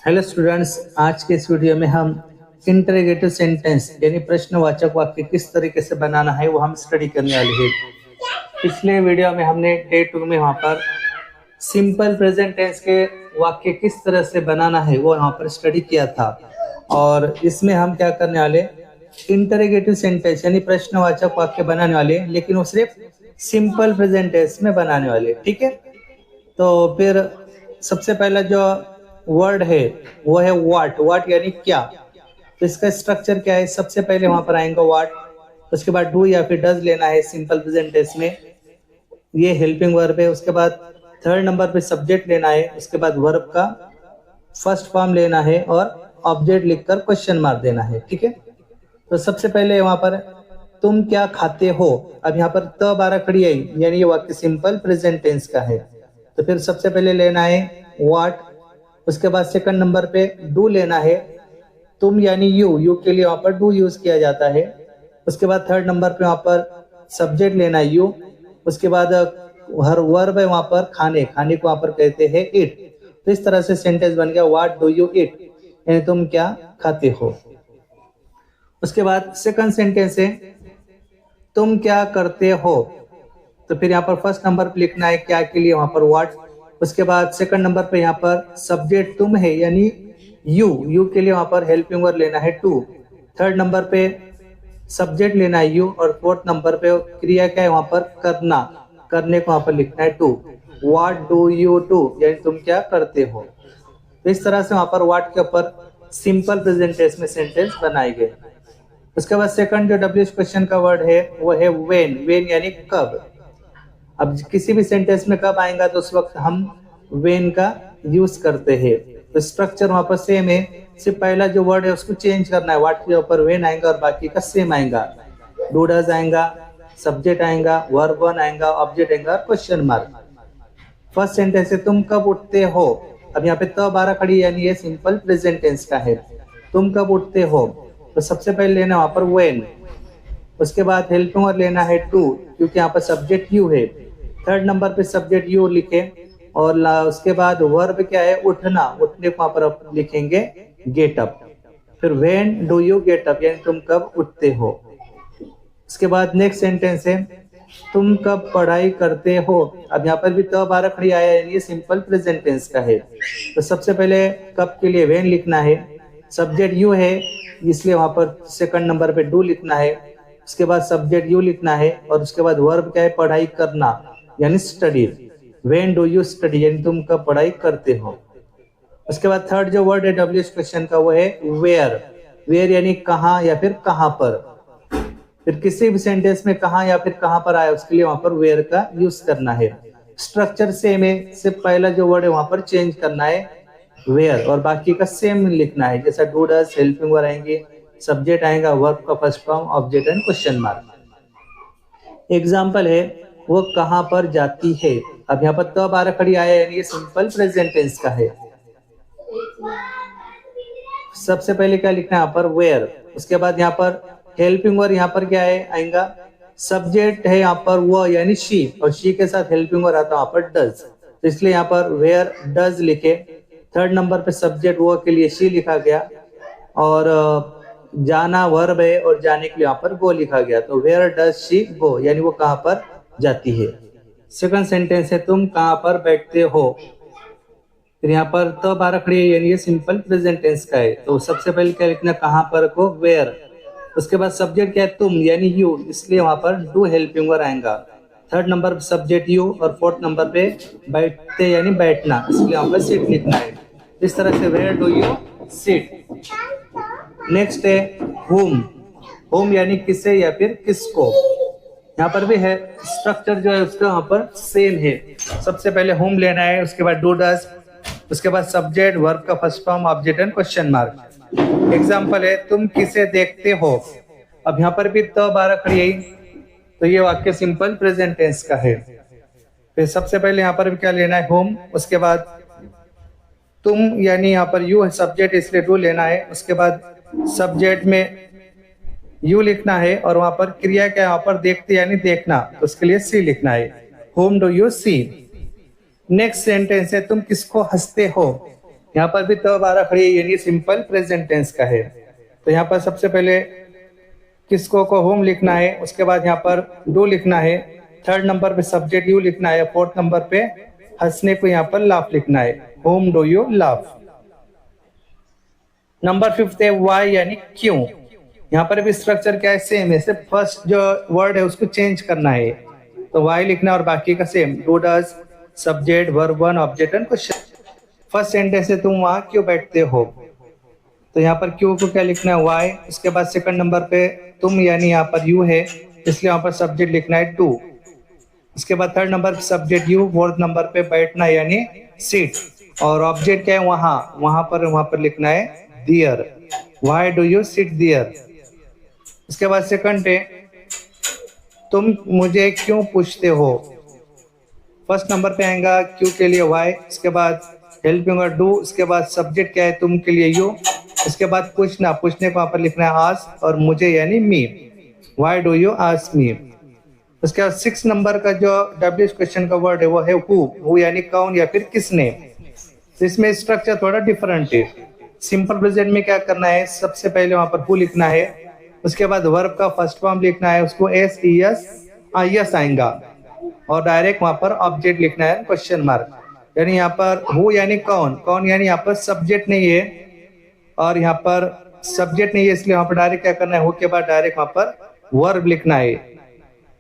Hello students, आज के इस वीडियो में हम इंटरोगेटिव सेंटेंस यानी प्रश्नवाचक वाक्य किस तरीके से बनाना है वो हम स्टडी करने वाले हैं। पिछले वीडियो में हमने डे 2 में वहाँ पर सिंपल प्रेजेंट टेंस के वाक्य किस तरह से बनाना है वो यहाँ पर स्टडी किया था, और इसमें हम क्या करने वाले, इंटरोगेटिव सेंटेंस यानी प्रश्नवाचक वाक्य बनाने वाले, लेकिन वो सिर्फ सिंपल प्रेजेंट टेंस में बनाने वाले। ठीक है, तो फिर सबसे पहला जो वर्ड है वो है वाट यानी क्या। तो इसका स्ट्रक्चर क्या है, सबसे पहले वहां पर आएगा वाट, उसके बाद डू या फिर डज लेना है सिंपल प्रेजेंट टेंस में, ये हेल्पिंग वर्ब है। उसके बाद थर्ड नंबर पे सब्जेक्ट लेना है, उसके बाद वर्ब का फर्स्ट फॉर्म लेना है और ऑब्जेक्ट लिखकर क्वेश्चन मार्क देना है। ठीक है, तो सबसे पहले वहां पर तुम क्या खाते हो, अब यहाँ पर त बारह खड़ी आई यानी ये वाक्य सिंपल प्रेजेंट टेंस का है। तो फिर सबसे पहले लेना है वाट, उसके बाद सेकंड नंबर पे डू लेना है, तुम यानी यू के लिए वहां पर डू यूज किया जाता है। उसके बाद थर्ड नंबर पे वहां पर सब्जेक्ट लेना है यू, उसके बाद हर वर्ब है वहां पर खाने को वहां पर कहते हैं इट। तो इस तरह से सेंटेंस बन गया व्हाट डू यू इट, यानी तुम क्या खाते हो। उसके बाद सेकंड सेंटेंस है तुम क्या करते हो, तो फिर यहाँ पर फर्स्ट नंबर पे लिखना है क्या के लिए वहां पर व्हाट, उसके बाद सेकंड नंबर पे यहाँ पर सब्जेक्ट तुम है यानी यू के लिए वहां पर हेल्पिंग वर्ब लेना है टू, थर्ड नंबर पे सब्जेक्ट लेना है यू, और फोर्थ नंबर पे क्रिया क्या है वहां पर करने को वहां पर लिखना है to, what do you do यानी तुम क्या करते हो। तो इस तरह से वहां पर व्हाट के ऊपर सिंपल प्रेजेंट टेंस में सेंटेंस बनाए गए। उसके बाद सेकंड जो डब्ल्यू क्वेश्चन का वर्ड है वो है वेन यानी कब। अब किसी भी सेंटेंस में कब आएगा तो उस वक्त हम वेन का यूज करते हैं। तो स्ट्रक्चर वहां पर सेम है, सिर्फ पहला जो वर्ड है उसको चेंज करना है, व्हाट के ऊपर वेन आएगा और बाकी का सेम आएगा। डू डज आएगा, सब्जेक्ट आएगा, वर्ब वन आएगा, ऑब्जेक्ट आएगा, क्वेश्चन मार्क। फर्स्ट सेंटेंस है तुम कब उठते हो, अब यहाँ पे तो 12 खड़ी यानी ये सिंपल प्रेजेंट टेंस का है। तुम कब उठते हो, तो सबसे पहले लेना वहां पर वेन, उसके बाद हेल्पिंग वर्ब लेना है टू क्योंकि यहाँ पर सब्जेक्ट यू है, थर्ड नंबर पे सब्जेक्ट यू लिखे, और उसके बाद वर्ब क्या है उठना, उठने को वहां पर लिखेंगे गेट अप। फिर when do you get up यानी तुम कब उठते हो। उसके बाद नेक्स्ट सेंटेंस है तुम कब पढ़ाई करते हो, अब यहाँ पर भी तो 12 खड़ी आया यानी ये सिंपल प्रेजेंट टेंस का है। तो सबसे पहले कब के लिए व्हेन लिखना है, सब्जेक्ट यू है इसलिए वहां पर सेकंड नंबर पे डू लिखना है, उसके बाद सब्जेक्ट यू लिखना है, और उसके बाद वर्ब क्या है पढ़ाई करना यानी study, when do you study यानी तुम कब पढ़ाई करते हो। उसके बाद थर्ड जो वर्ड है डब्ल्यू क्वेश्चन का वो है वेयर यानी कहाँ या फिर कहाँ पर। फिर किसी भी सेंटेंस में कहाँ या फिर कहाँ पर आया उसके लिए वहां पर वेयर का यूज करना है। स्ट्रक्चर सेम है, सिर्फ पहला जो वर्ड है वहां पर चेंज करना है वेयर, और बाकी का सेम लिखना है, जैसा डू डज हेल्पिंग वर्ब आएंगे, सब्जेक्ट आएगा, वर्ब का first form, object and question mark. Example है वो कहाँ पर जाती है, अब यहाँ पर तो 12 खड़ी आया यानी ये सिंपल प्रेजेंट टेंस का है। सबसे पहले क्या लिखना है यहाँ पर वेयर, उसके बाद यहाँ पर हेल्पिंग वर्ब यहाँ पर क्या है आएगा, सब्जेक्ट है यहाँ पर वो यानी शी, और शी के साथ हेल्पिंग वर्ब आता है वहां पर डज, तो इसलिए यहाँ पर वेयर डज लिखे। थर्ड नंबर पे सब्जेक्ट वो के लिए शी लिखा गया, और जाना वर्ब है और जाने के लिए यहाँ पर गो लिखा गया, तो वेयर डज शी गो यानी वो कहाँ पर जाती है। सेकंड सेंटेंस है तुम कहाँ पर बैठते हो, फिर यहाँ पर तो 12 खड़ी है यानी ये सिंपल प्रेजेंट टेंस का है। तो सबसे पहले क्या लिखना कहाँ पर को वेयर, उसके बाद सब्जेक्ट क्या है तुम यानी यू, इसलिए वहां पर डू हेल्पिंग वर्ब आएगा, थर्ड नंबर पे सब्जेक्ट यू, और फोर्थ नंबर पे बैठते यानी बैठना, इसलिए वहां पर सीट लिखना है। इस तरह से where do you sit. Next है होम यानी किसे या फिर किसको, यहाँ पर भी है स्ट्रक्चर जो है उसका वहां पर सेम है। सबसे पहले होम लेना है, उसके बाद डू डज, उसके बाद सब्जेक्ट, वर्ब का first form, object and question mark. Example है तुम किसे देखते हो, अब यहाँ पर भी तो 12 खड़ी आई, तो ये वाक्य सिंपल प्रेजेंट टेंस का है। फिर सबसे पहले यहाँ पर भी क्या लेना है होम, उसके बाद तुम यानी यहाँ पर यू है सब्जेक्ट इसलिए डू लेना है, उसके बाद सब्जेक्ट में यू लिखना है, और वहां पर क्रिया क्या है वहां पर देखते यानी देखना, तो उसके लिए सी लिखना है, whom do you see. Next sentence है तुम किसको हंसते हो, यहाँ पर भी तो 12 खड़ी है, यानी सिंपल प्रेजेंट टेंस का है। तो यहाँ पर सबसे पहले किसको को होम लिखना है, उसके बाद यहाँ पर डू लिखना है, थर्ड नंबर पे सब्जेक्ट यू लिखना है, फोर्थ नंबर पे हंसने को यहाँ पर लाफ लिखना है, whom do you laugh. Number 5 है वाई यानी क्यों। यहाँ पर भी स्ट्रक्चर क्या है, सेम है, सिर्फ फर्स्ट जो वर्ड है उसको चेंज करना है। तो वाई लिखना है और बाकी का same, do does subject verb one object and question. First sentence है तुम वहां क्यों बैठते हो, तो यहाँ पर क्यों को क्या लिखना है वाई। उसके बाद सेकंड नंबर पे तुम यानी यहाँ पर यू है, इसलिए यहाँ पर सब्जेक्ट लिखना है डू। उसके बाद थर्ड नंबर पे सब्जेक्ट यू, फोर्थ नंबर पे बैठना यानी सीट, और ऑब्जेक्ट क्या है वहां पर लिखना है दियर, वाई डू यू सिट दियर। उसके बाद सेकंड है तुम मुझे क्यों पूछते हो, फर्स्ट नंबर पे आएगा क्यों के लिए वाई, उसके बाद हेल्पिंग और डू, उसके बाद सब्जेक्ट क्या है तुम के लिए यू, उसके बाद पूछने को वहां पर लिखना है आस्क, और मुझे यानी me, why do you ask me. उसके बाद 6 नंबर का जो डब्ल्यू क्वेश्चन का वर्ड है वो है हु यानी कौन या फिर किसने। तो इसमें स्ट्रक्चर थोड़ा डिफरेंट है। सिंपल प्रेजेंट में क्या करना है, सबसे पहले वहां पर हु लिखना है, उसके बाद वर्ब का फर्स्ट फॉर्म लिखना है, उसको एस यस आएगा, और डायरेक्ट वहां पर ऑब्जेक्ट लिखना है क्वेश्चन मार्क, यानी यहाँ पर हु यानी कौन यानी यहाँ पर सब्जेक्ट नहीं है, और यहाँ पर सब्जेक्ट नहीं है इसलिए वहां पर डायरेक्ट क्या करना है, हु के बाद डायरेक्ट वहां पर वर्ब लिखना है,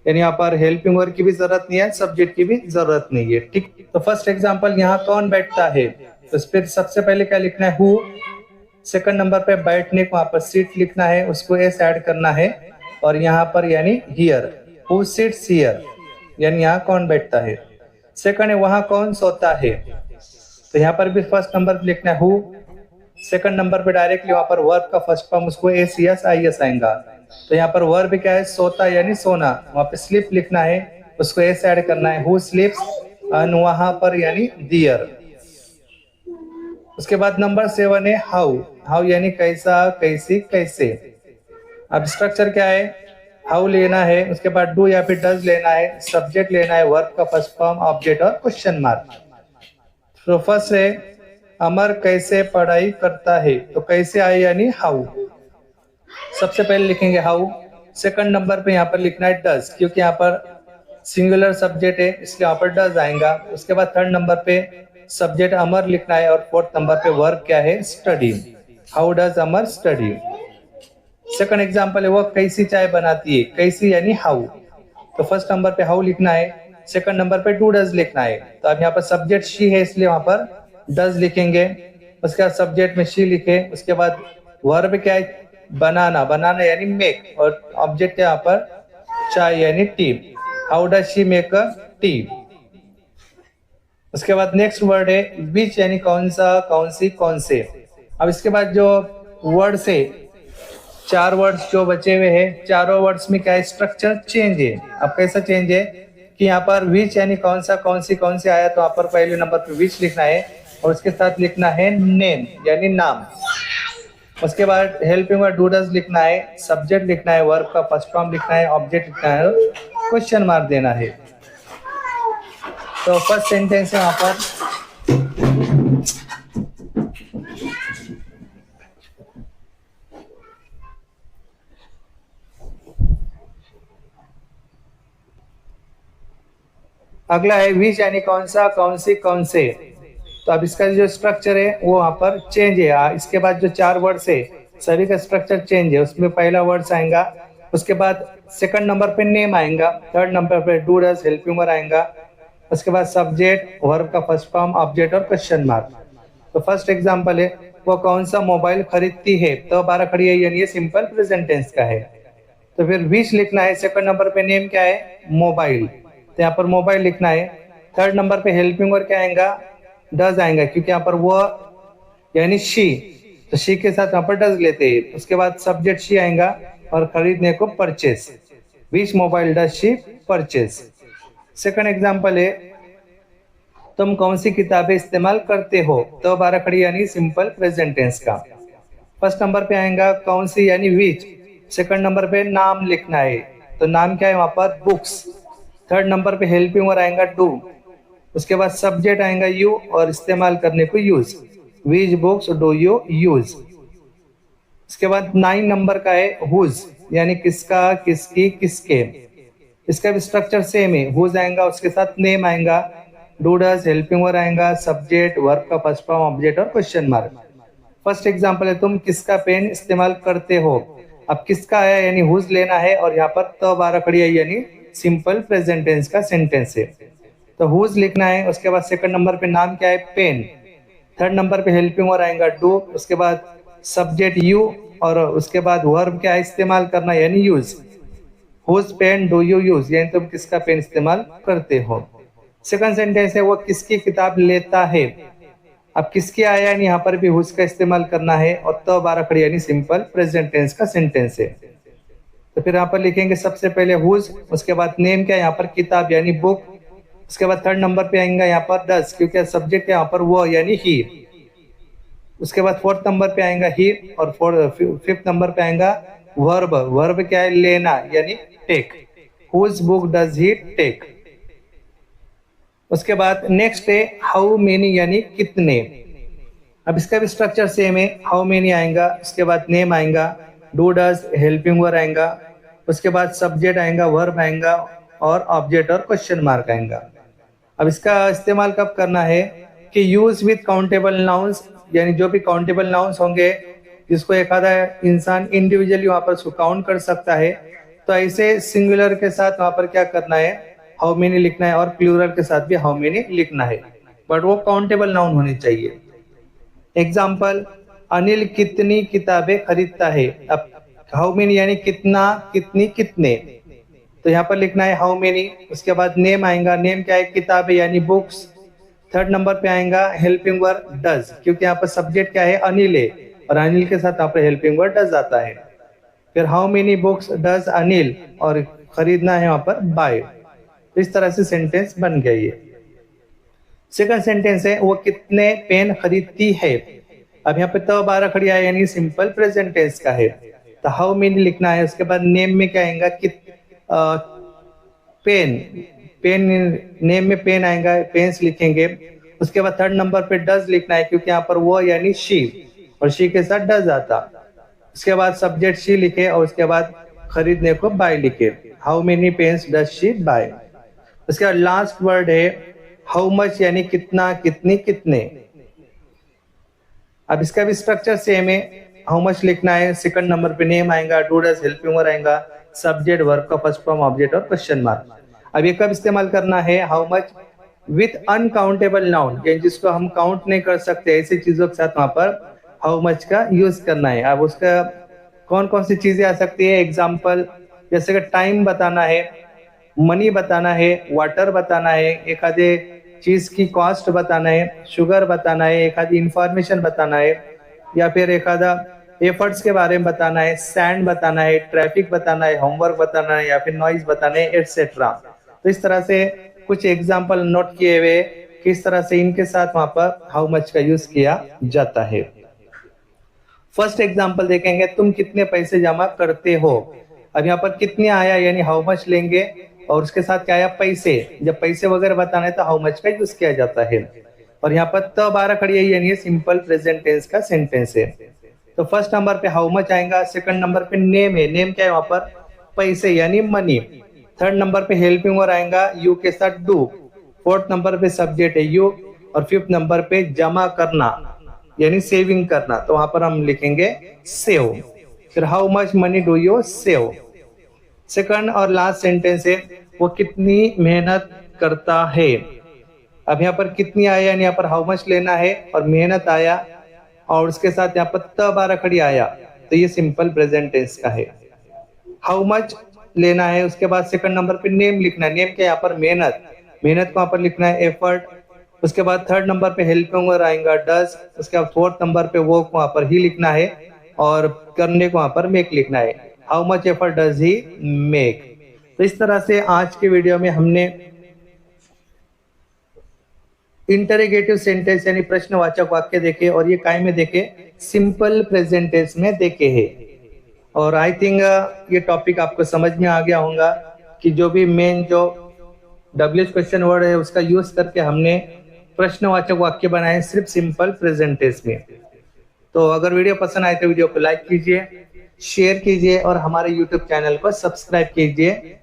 यानी यहाँ पर हेल्पिंग वर्ब की भी जरूरत नहीं है, सब्जेक्ट की भी जरूरत नहीं है। ठीक, तो फर्स्ट एग्जांपल यहाँ कौन बैठता है, तो फिर सबसे पहले क्या लिखना है हु, सेकंड नंबर पे बैठने को वहां पर सीट लिखना है, उसको एस ऐड करना है, और यहाँ पर यानी हियर, हु सिट्स हियर, यानी यहाँ कौन बैठता है। सेकंड है वहां कौन सोता है, तो यहाँ पर भी फर्स्ट नंबर पे लिखना है हु, सेकंड नंबर पे डायरेक्टली वहां पर वर्ब का फर्स्ट फॉर्म उसको एस यस आई एस आएगा, तो यहाँ पर वर्ब क्या है सोता यानी सोना, वहां पे स्लीप लिखना है, उसको एस ऐड करना है, हु स्लीप्स, और वहां पर यानी दियर। उसके बाद नंबर 7 है हाउ यानी कैसा कैसी कैसे। अब स्ट्रक्चर क्या है, हाउ लेना है, उसके बाद डू या फिर डज लेना है, सब्जेक्ट लेना है, वर्ब का फर्स्ट फॉर्म ऑब्जेक्ट और क्वेश्चन मार्क। तो फर्स्ट है अमर कैसे पढ़ाई करता है, तो कैसे आए यानी हाउ, सबसे पहले लिखेंगे हाउ, सेकंड नंबर पे यहाँ पर लिखना है डज, क्योंकि यहाँ पर सिंगुलर सब्जेक्ट है इसलिए यहाँ पर डज आएगा। उसके बाद थर्ड नंबर पे सब्जेक्ट अमर लिखना है, और फोर्थ नंबर पे वर्ब क्या है study, how does Amar study. Second example है वो कैसी चाय बनाती है, कैसी यानी हाउ, तो फर्स्ट नंबर पे हाउ लिखना है, सेकंड नंबर पे डू डज लिखना है, तो अब यहाँ पर सब्जेक्ट शी है इसलिए वहां पर डज लिखेंगे। उसके बाद सब्जेक्ट में शी लिखे, उसके बाद वर्ब क्या है बनाना यानी मेक, और ऑब्जेक्ट यहाँ पर चाय यानी T, how does she make a T. उसके बाद नेक्स्ट वर्ड है विच यानी कौन सा कौन सी कौन से। अब इसके बाद जो वर्ड से 4 वर्ड्स जो बचे हुए हैं, चारों वर्ड्स में क्या है स्ट्रक्चर चेंज है। अब कैसा चेंज है कि यहाँ पर विच यानी कौन सा कौन सी आया, तो यहाँ पर पहले नंबर पे विच लिखना है, और उसके साथ लिखना है नेम यानी नाम। उसके बाद हेल्पिंग वर्ड डू डज लिखना है, सब्जेक्ट लिखना है, वर्ब का फर्स्ट फॉर्म लिखना है, ऑब्जेक्ट लिखना है, क्वेश्चन मार्क देना है। तो फर्स्ट सेंटेंस है वहां पर अगला है विच यानी कौन सा कौन सी कौन से। तो अब इसका जो स्ट्रक्चर है वो वहां पर चेंज है। इसके बाद जो 4 वर्ड्स है सभी का स्ट्रक्चर चेंज है। उसमें पहला वर्ड्स आएगा, उसके बाद सेकंड नंबर पे नेम आएगा, थर्ड नंबर पे डू डज हेल्पिंग वर्ब आएगा, उसके बाद सब्जेक्ट वर्ब का फर्स्ट फॉर्म ऑब्जेक्ट और क्वेश्चन मार्क। तो फर्स्ट एग्जांपल है वो कौन सा मोबाइल खरीदती है, तो 12 खड़ी है यानी ये सिंपल प्रेजेंट टेंस का है। तो फिर विच लिखना है, सेकंड नंबर पे नेम क्या है मोबाइल, तो यहाँ पर मोबाइल लिखना है। थर्ड नंबर पे हेल्पिंग वर्ब क्या आएगा डज आएगा, क्योंकि यहाँ पर वो यानी शी, तो शी के साथ यहाँ पर डज लेते हैं। उसके बाद सब्जेक्ट शी आएगा और खरीदने को purchase, which mobile does she purchase. Second example है तुम कौन सी किताबें इस्तेमाल करते हो, तो 12 खड़ी यानी सिंपल प्रेजेंट टेंस का। फर्स्ट नंबर पे आएगा कौन सी यानी विच, सेकंड नंबर पे नाम लिखना है, तो नाम क्या है वहां पर बुक्स। थर्ड नंबर पे हेल्पिंग वर्ब आएगा डू, उसके बाद सब्जेक्ट आएगा यू और इस्तेमाल करने को use. Which books do you use. इसके बाद 9 नंबर का है हुज, यानी किसका, किसकी, किसके। इसका भी स्ट्रक्चर सेम है, हुज आएगा, उसके साथ नेम आएगा, डू डज हेल्पिंग वर्ब आएगा, सब्जेक्ट, वर्ब का फर्स्ट फॉर्म, ऑब्जेक्ट और क्वेश्चन मार्क। फर्स्ट एग्जांपल है तुम किसका पेन इस्तेमाल करते हो। अब किसका आया यानी हुज लेना है, और यहाँ पर तो 12 खड़ी है यानी सिंपल प्रेजेंट टेंस का सेंटेंस है, तो हुज लिखना है। उसके बाद सेकंड नंबर पे नाम क्या है, पेन। थर्ड नंबर पे हेल्पिंग वर्ब आएगा डू, उसके बाद सब्जेक्ट यू, और उसके बाद वर्ब क्या है, इस्तेमाल करना यानी use. Whose pen do you use, यानी तुम किसका पेन इस्तेमाल करते हो। सेकंड सेंटेंस है वो किसकी किताब लेता है। अब किसकी आया यानी यहाँ पर भी हुज का इस्तेमाल करना है, और तो 12 खड़ी यानी सिंपल प्रेजेंट टेंस का सेंटेंस है। तो फिर यहाँ पर लिखेंगे सबसे पहले हुज, उसके बाद नेम क्या है यहाँ पर किताब यानी बुक, उसके बाद थर्ड नंबर पे आएगा यहाँ पर डज, क्योंकि सब्जेक्ट यहाँ पर वो यानी ही। उसके बाद फोर्थ नंबर पे आएगा ही, और फिफ्थ नंबर पे आएगा वर्ब। वर्ब क्या है, लेना यानी take. Whose book does he take. उसके बाद नेक्स्ट है हाउ मेनी यानी कितने। अब इसका भी स्ट्रक्चर सेम है, हाउ मेनी आएगा, उसके बाद नेम आएगा, डू डज हेल्पिंग वर्ब आएगा, उसके बाद सब्जेक्ट आएगा, वर्ब आएगा, और ऑब्जेक्ट और क्वेश्चन मार्क आएगा। अब इसका इस्तेमाल कब करना है कि यूज विथ काउंटेबल नाउन्स, यानी जो भी काउंटेबल नाउन्स होंगे जिसको एक आधा इंसान इंडिविजुअली वहां पर काउंट कर सकता है, तो ऐसे सिंगुलर के साथ वहां पर क्या करना है, हाउ मेनी लिखना है, और प्लूरल के साथ भी हाउ मेनी लिखना है, बट वो काउंटेबल नाउन होनी चाहिए। एग्जाम्पल, अनिल कितनी किताबें खरीदता है। अब हाउ मेनी यानी कितना, कितनी, कितने, तो यहाँ पर लिखना है हाउ मेनी। उसके बाद नेम आएगा, नेम क्या है, किताबें यानी बुक्स। थर्ड नंबर पे आएगा हेल्पिंग वर्ब डज, क्योंकि यहाँ पर सब्जेक्ट क्या है, अनिल है, और अनिल के साथ यहाँ पर हेल्पिंग वर्ब डज आता है। फिर how many books does Anil, और खरीदना है वहां पर बाय। इस तरह से सेंटेंस बन गया ये। सेकंड सेंटेंस है वो कितने पेन खरीदती है। अब यहाँ पे तो 12 खड़ी है यानी सिंपल प्रेजेंट टेंस का है, तो हाउ मेनी लिखना है। उसके बाद नेम में क्या आएगा, पेन, पेन, नेम में पेन आएगा, पेन्स लिखेंगे। उसके बाद थर्ड नंबर पे डज लिखना है, क्योंकि यहाँ पर वो यानी शी, और शी के साथ डज आता। उसके बाद सब्जेक्ट शी लिखे, और उसके बाद खरीदने को बाय लिखे, how many pens does she buy. उसके बाद लास्ट वर्ड है हाउ मच, यानी कितना, कितनी, कितने। अब इसका भी स्ट्रक्चर सेम है, हाउ मच लिखना है, सेकंड नंबर पे नेम आएगा, डू डज हेल्पिंग वर्ब आएगा, सब्जेक्ट, वर्ब का फर्स्ट फॉर्म, ऑब्जेक्ट और क्वेश्चन मार्क। अब ये कब इस्तेमाल करना है, how much with uncountable noun, जिसको हम काउंट नहीं कर सकते, ऐसी चीजों के साथ वहां पर हाउ मच का यूज करना है। अब उसका कौन कौन सी चीजें आ सकती है, एग्जाम्पल जैसे कि टाइम बताना है, मनी बताना है, वाटर बताना है, एक आधे चीज की कॉस्ट बताना है, शुगर बताना है, एक आधी इंफॉर्मेशन बताना है, या फिर एक आधा एफर्ट्स के बारे में बताना है, सैंड बताना है, ट्रैफिक बताना है, होमवर्क बताना है, या फिर नॉइज बताना है, एटसेट्रा। तो इस तरह से कुछ एग्जाम्पल नोट किए हुए किस तरह से इनके साथ वहां पर हाउ मच का यूज किया जाता है। फर्स्ट एग्जाम्पल देखेंगे, तुम कितने पैसे जमा करते हो। अब यहाँ पर कितने आया यानी हाउ मच लेंगे, और उसके साथ क्या आया, पैसे। जब पैसे वगैरह बताना है तो हाउ मच का यूज किया जाता है। और यहाँ पर तो 12 खड़ी है यानी सिंपल प्रेजेंट टेंस का सेंटेंस है। तो फर्स्ट नंबर पे हाउ मच आएगा, सेकंड नंबर पे नेम है, नेम क्या है वहां पर, पैसे यानी मनी। थर्ड नंबर पे हेल्पिंग वर्ब आएगा यू के साथ डू। फोर्थ नंबर पे सब्जेक्ट है यू, और फिफ्थ नंबर पे जमा करना यानी सेविंग करना, तो वहां पर हम लिखेंगे सेव। फिर how much money do you save. Second और लास्ट सेंटेंस है वो कितनी मेहनत करता है। अब यहाँ पर कितनी आया यानी यहाँ पर हाउ मच लेना है, और मेहनत आया, और उसके साथ यहाँ पर त 12 खड़ी आया, तो ये सिंपल प्रेजेंट टेंस का है। हाउ मच लेना है, उसके बाद सेकंड नंबर पे नेम लिखना है, नेम क्या यहाँ पर मेहनत, मेहनत को यहाँ पर लिखना है एफर्ट। उसके बाद थर्ड नंबर पे हेल्पिंग वर्ब आएगा डज। उसके बाद फोर्थ नंबर पे वर्क वहां पर ही लिखना है, और करने को वहां पर मेक लिखना है, how much effort does he make. तो इस तरह से आज के वीडियो में हमने इंटरोगेटिव सेंटेंस यानी प्रश्नवाचक वाक्य देखे, और ये काय में देखे, सिंपल प्रेजेंट टेंस में देखे हैं। और आई थिंक ये टॉपिक आपको समझ में आ गया होगा कि जो भी मेन जो डब्ल्यूएच क्वेश्चन वर्ड है उसका यूज करके हमने प्रश्नवाचक वाक्य बनाए सिर्फ सिंपल प्रेजेंट टेंस में। तो अगर वीडियो पसंद आए तो वीडियो को लाइक कीजिए, शेयर कीजिए और हमारे यूट्यूब चैनल को सब्सक्राइब कीजिए।